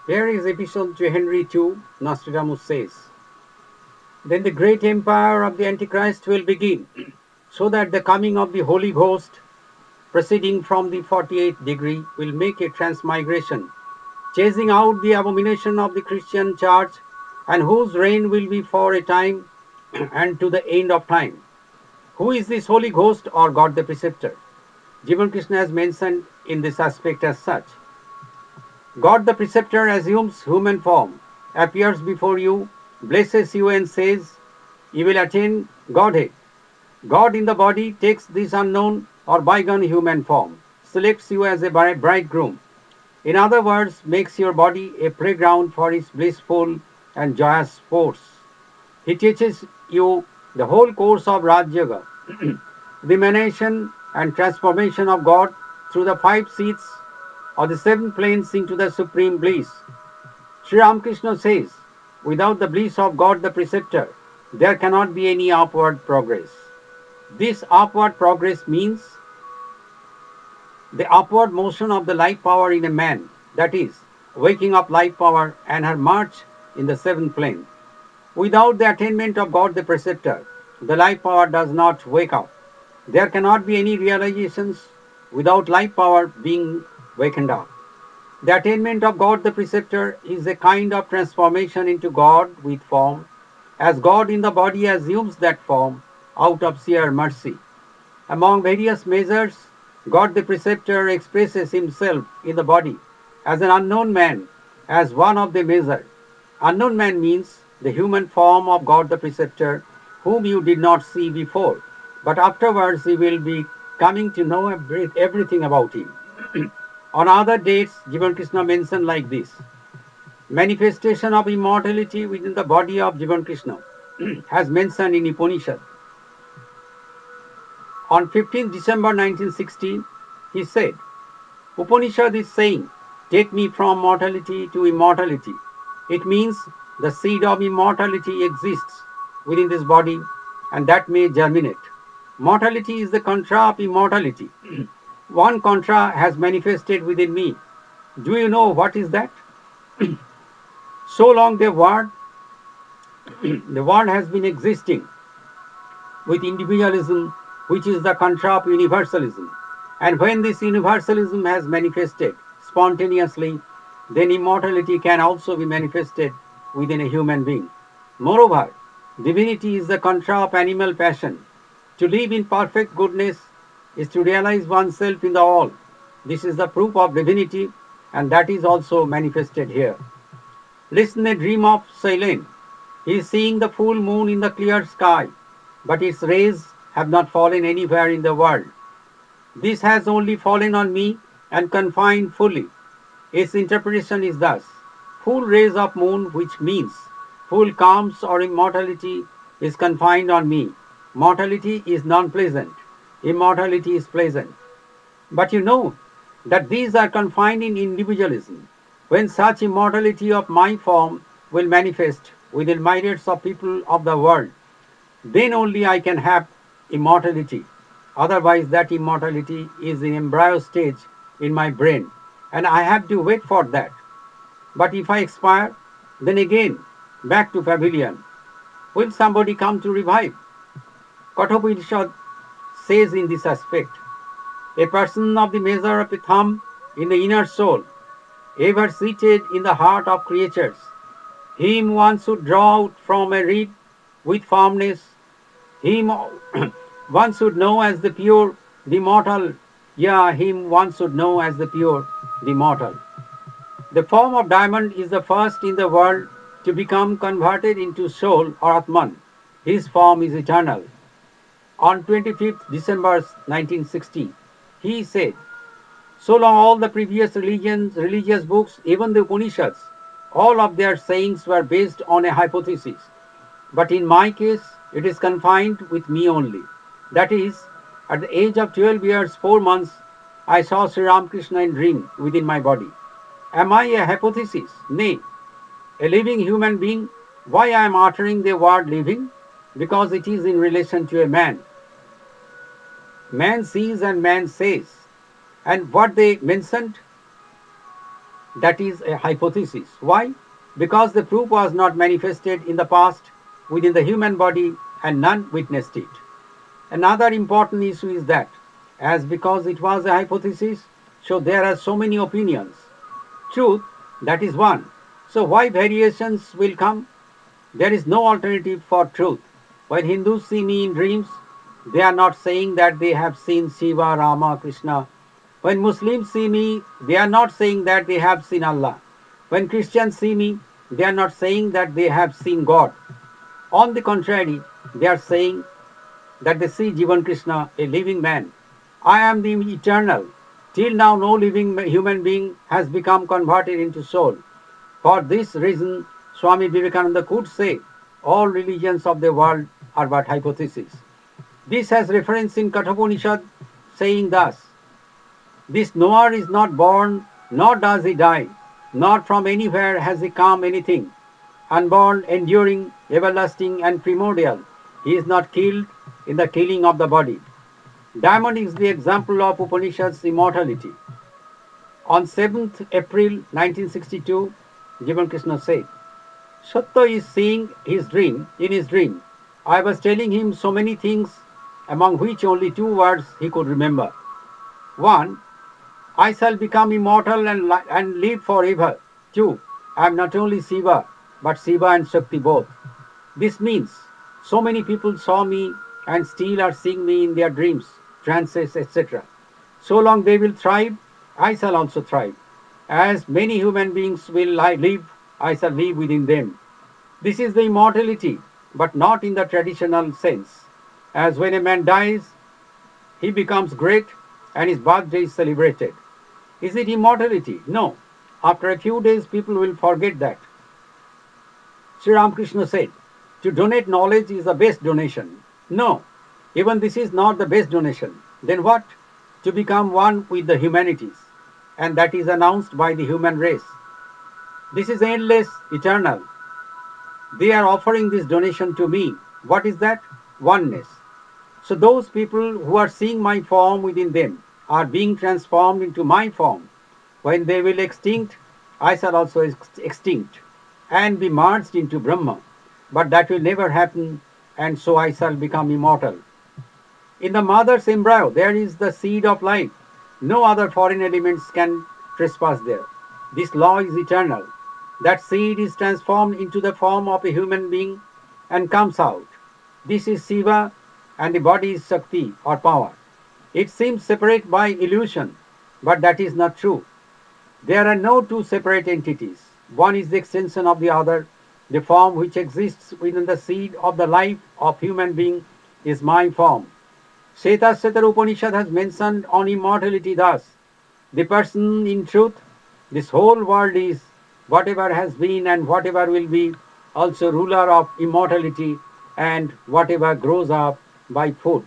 Here is Epistle to Henry II. Nostradamus says, then the great empire of the Antichrist will begin, so that the coming of the Holy Ghost, proceeding from the 48th degree, will make a transmigration, chasing out the abomination of the Christian church, and whose reign will be for a time and to the end of time. Who is this Holy Ghost or God the Preceptor? Jibankrishna has mentioned in this aspect as such. God the Preceptor assumes human form, appears before you, blesses you and says, you will attain Godhead. God in the body takes this unknown or bygone human form, selects you as a bridegroom. In other words, makes your body a playground for his blissful and joyous sports. He teaches you the whole course of Raj Yoga, the emanation and transformation of God through the five seats or the seven planes into the supreme bliss. Sri Ramakrishna says, without the bliss of God the Preceptor, there cannot be any upward progress. This upward progress means the upward motion of the life power in a man, that is, waking up life power and her march in the seventh plane. Without the attainment of God the Preceptor, the life power does not wake up. There cannot be any realizations without life power being wakened up. The attainment of God the Preceptor is a kind of transformation into God with form, as God in the body assumes that form out of sheer mercy. Among various measures, God the Preceptor expresses himself in the body as an unknown man, as one of the measure. Unknown man means the human form of God the Preceptor, whom you did not see before, but afterwards you will be coming to know everything about him. On other dates, Jibankrishna mentioned like this: manifestation of immortality within the body of Jibankrishna, has mentioned in Upanishad. On 15th December 1916, he said, Upanishad is saying, take me from mortality to immortality. It means the seed of immortality exists within this body and that may germinate. Mortality is the contra of immortality. One contra has manifested within me. Do you know what is that? So long the world has been existing with individualism, which is the contra of universalism. And when this universalism has manifested spontaneously, then immortality can also be manifested within a human being. Moreover, divinity is the contra of animal passion. To live in perfect goodness is to realize oneself in the all. This is the proof of divinity, and that is also manifested here. Listen a dream of Ceylon. He is seeing the full moon in the clear sky, but its rays have not fallen anywhere in the world. This has only fallen on me and confined fully. Its interpretation is thus: full rays of moon, which means full calms or immortality, is confined on me. Mortality is non-pleasant. Immortality is pleasant. But you know that these are confined in individualism. When such immortality of my form will manifest within myriads of people of the world, then only I can have immortality. Otherwise, that immortality is in embryo stage in my brain, and I have to wait for that. But if I expire, then again back to pavilion. Will somebody come to revive? Kathopanishad says in this aspect, a person of the measure of a thumb in the inner soul, ever seated in the heart of creatures, him one should draw out from a reed with firmness, him one should know as the pure, the mortal, yeah, him one should know as the pure, the mortal. The form of diamond is the first in the world to become converted into soul or Atman. His form is eternal. On 25th December 1960, he said, so long all the previous religious books, even the Upanishads, all of their sayings were based on a hypothesis. But in my case, it is confined with me only. That is, at the age of 12 years, 4 months, I saw Sri Ramakrishna in dream within my body. Am I a hypothesis? Nay, a living human being. Why I am uttering the word living? Because it is in relation to a man. Man sees and man says. And what they mentioned, That is a hypothesis. Why? Because the proof was not manifested in the past within the human body and none witnessed it. Another important issue is that, as because it was a hypothesis, so there are so many opinions. Truth, that is one. So why variations will come? There is no alternative for truth. When Hindus see me in dreams, they are not saying that they have seen Shiva, Rama, Krishna. When Muslims see me, they are not saying that they have seen Allah. When Christians see me, they are not saying that they have seen God. On the contrary, they are saying that they see Jibankrishna, a living man. I am the eternal. Till now, no living human being has become converted into soul. For this reason, Swami Vivekananda could say, all religions of the world are but hypotheses. This has reference in Kathopanishad saying thus, this knower is not born, nor does he die, nor from anywhere has he come anything. Unborn, enduring, everlasting, and primordial, he is not killed in the killing of the body. Diamond is the example of Upanishad's immortality. On 7th April 1962, Jibankrishna said, Satya is seeing his dream in his dream. I was telling him so many things, among which only two words he could remember. One, I shall become immortal and live forever. Two, I am not only Shiva, but Shiva and Shakti both. This means so many people saw me and still are seeing me in their dreams, trances, etc. So long they will thrive, I shall also thrive. As many human beings will live, I shall live within them. This is the immortality, but not in the traditional sense. As when a man dies, he becomes great and his birthday is celebrated. Is it immortality? No. After a few days, people will forget that. Sri Ramakrishna said, to donate knowledge is the best donation. No, even this is not the best donation. Then what? To become one with the humanities. And that is announced by the human race. This is endless, eternal. They are offering this donation to me. What is that? Oneness. So those people who are seeing my form within them are being transformed into my form. When they will extinct, I shall also extinct and be merged into Brahma. But that will never happen, and so I shall become immortal. In the mother's embryo, there is the seed of life. No other foreign elements can trespass there. This law is eternal. That seed is transformed into the form of a human being and comes out. This is Shiva, and the body is Shakti or power. It seems separate by illusion, but that is not true. There are no two separate entities. One is the extension of the other. The form which exists within the seed of the life of human being is my form. Shvetashvatara Upanishad has mentioned on immortality thus, the person in truth, this whole world is, whatever has been and whatever will be, also ruler of immortality and whatever grows up by food.